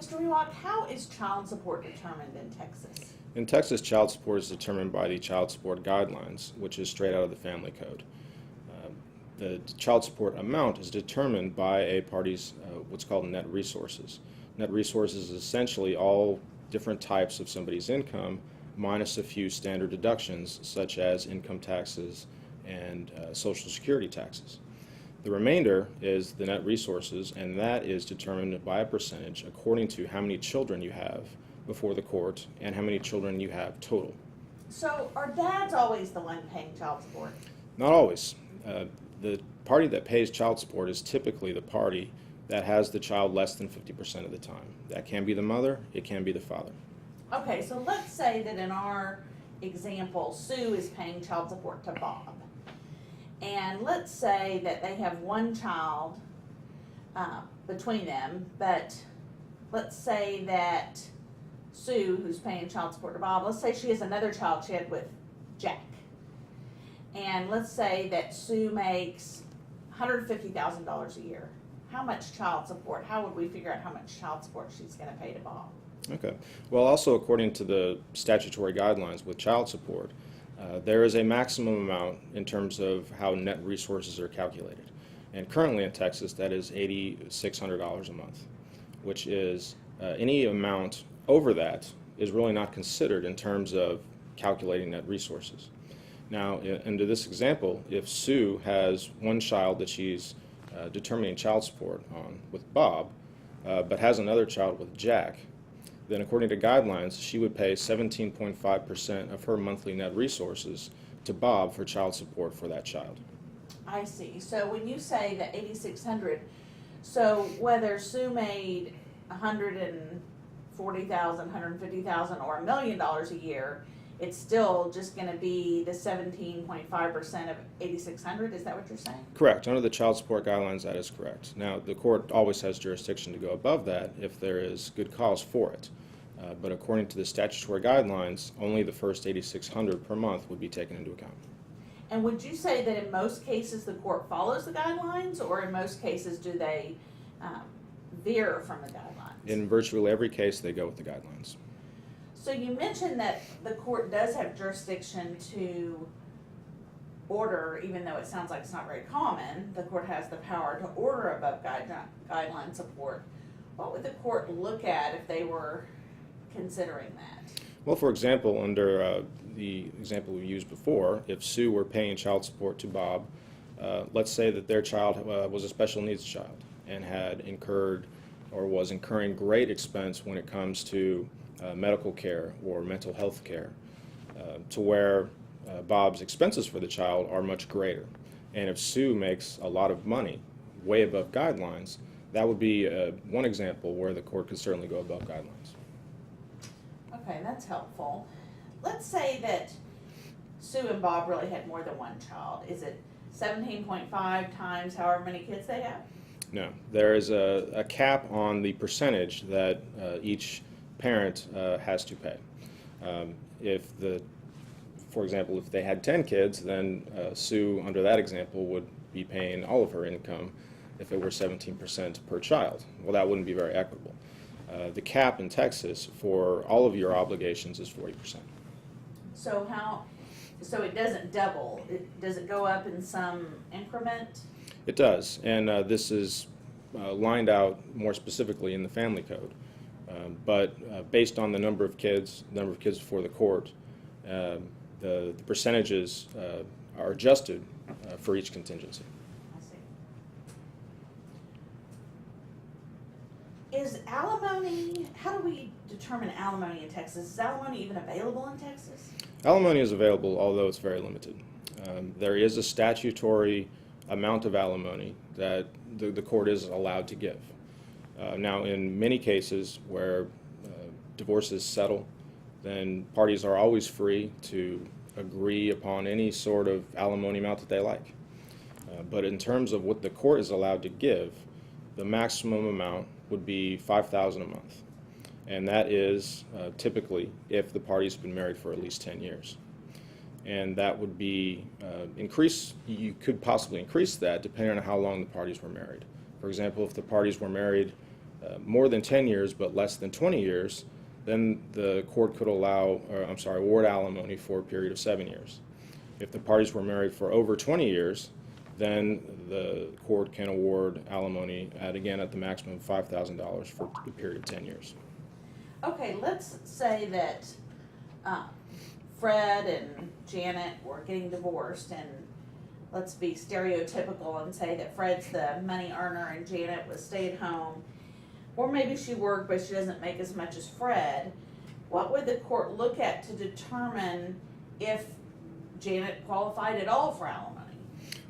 Mr. Rewak, how is child support determined in Texas? In Texas, child support is determined by the child support guidelines, which is straight out of the family code. The child support amount is determined by a party's what's called net resources. Net resources is essentially all different types of somebody's income minus a few standard deductions such as income taxes and Social Security taxes. The remainder is the net resources, and that is determined by a percentage according to how many children you have before the court and how many children you have total. So are dads always the one paying child support? Not always. The party that pays child support is typically the party that has the child less than 50% of the time. That can be the mother, it can be the father. Okay, so let's say that in our example, Sue is paying child support to Bob. And let's say that they have one child between them, but let's say that Sue, who's paying child support to Bob, let's say she has another child she had with Jack. And let's say that Sue makes $150,000 a year. How much child support? How would we figure out how much child support she's going to pay to Bob? Okay. Well, also according to the statutory guidelines with child support, there is a maximum amount in terms of how net resources are calculated. And currently in Texas, that is $8,600 a month, which is any amount over that is really not considered in terms of calculating net resources. Now, under this example, if Sue has one child that she's determining child support on with Bob, but has another child with Jack, then according to guidelines, she would pay 17.5% of her monthly net resources to Bob for child support for that child. I see. So when you say the $8,600, so whether Sue made $140,000, $150,000, or $1 million a year, it's still just going to be the 17.5% of $8,600. Is that what you're saying? Correct. Under the child support guidelines, that is correct. Now, the court always has jurisdiction to go above that if there is good cause for it. But according to the statutory guidelines, only the first $8,600 per month would be taken into account. And would you say that in most cases the court follows the guidelines, or in most cases do they veer from the guidelines? In virtually every case, they go with the guidelines. So you mentioned that the court does have jurisdiction to order, even though it sounds like it's not very common, the court has the power to order above guideline support. What would the court look at if they were considering that? Well, for example, under the example we used before, if Sue were paying child support to Bob, let's say that their child was a special needs child and had incurred or was incurring great expense when it comes to medical care or mental health care, to where Bob's expenses for the child are much greater. And if Sue makes a lot of money, way above guidelines, that would be one example where the court could certainly go above guidelines. Okay, that's helpful. Let's say that Sue and Bob really had more than one child. Is it 17.5 times however many kids they have? No, there is a cap on the percentage that each parent has to pay. For example, if they had 10 kids, then Sue, under that example, would be paying all of her income if it were 17% per child. Well, that wouldn't be very equitable. The cap in Texas for all of your obligations is 40%. So it doesn't double. Does it go up in some increment? It does, and this is lined out more specifically in the family code. But based on the number of kids before the court, the percentages are adjusted for each contingency. I see. Is alimony, how do we determine alimony in Texas? Is alimony even available in Texas? Alimony is available, although it's very limited. There is a statutory amount of alimony that the court is allowed to give. Now, in many cases where divorces settle, then parties are always free to agree upon any sort of alimony amount that they like. But in terms of what the court is allowed to give, the maximum amount would be $5,000 a month. And that is typically if the parties have been married for at least 10 years. And that would be you could possibly increase that depending on how long the parties were married. For example, if the parties were married more than 10 years but less than 20 years, then the court could award alimony for a period of 7 years. If the parties were married for over 20 years, then the court can award alimony at the maximum of $5,000 for a period of 10 years. Okay, let's say that Fred and Janet were getting divorced, and let's be stereotypical and say that Fred's the money earner and Janet was stay at home. Or maybe she worked but she doesn't make as much as Fred. What would the court look at to determine if Janet qualified at all for alimony?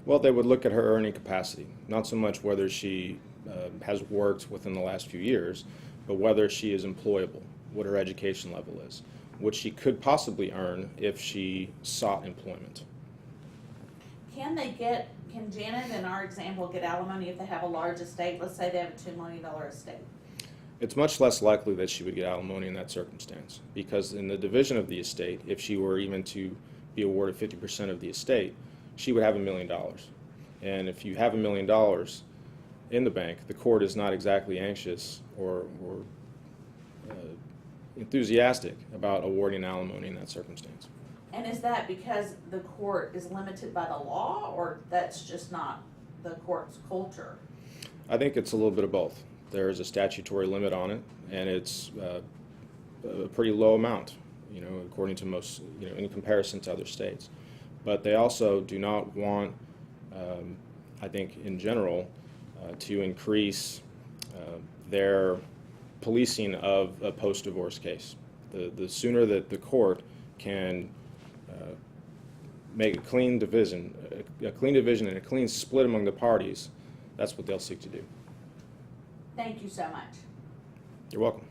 Well, they would look at her earning capacity, not so much whether she has worked within the last few years, but whether she is employable, what her education level is, what she could possibly earn if she sought employment. Can Janet, in our example, get alimony if they have a large estate? Let's say they have a $2 million estate. It's much less likely that she would get alimony in that circumstance, because in the division of the estate, if she were even to be awarded 50% of the estate, she would have $1 million. And if you have $1 million in the bank, the court is not exactly anxious or enthusiastic about awarding alimony in that circumstance. And is that because the court is limited by the law, or that's just not the court's culture? I think it's a little bit of both. There is a statutory limit on it, and it's a pretty low amount, according to most, in comparison to other states. But they also do not want, I think in general, to increase their policing of a post-divorce case. The sooner that the court can make a clean division and a clean split among the parties, that's what they'll seek to do. Thank you so much. You're welcome.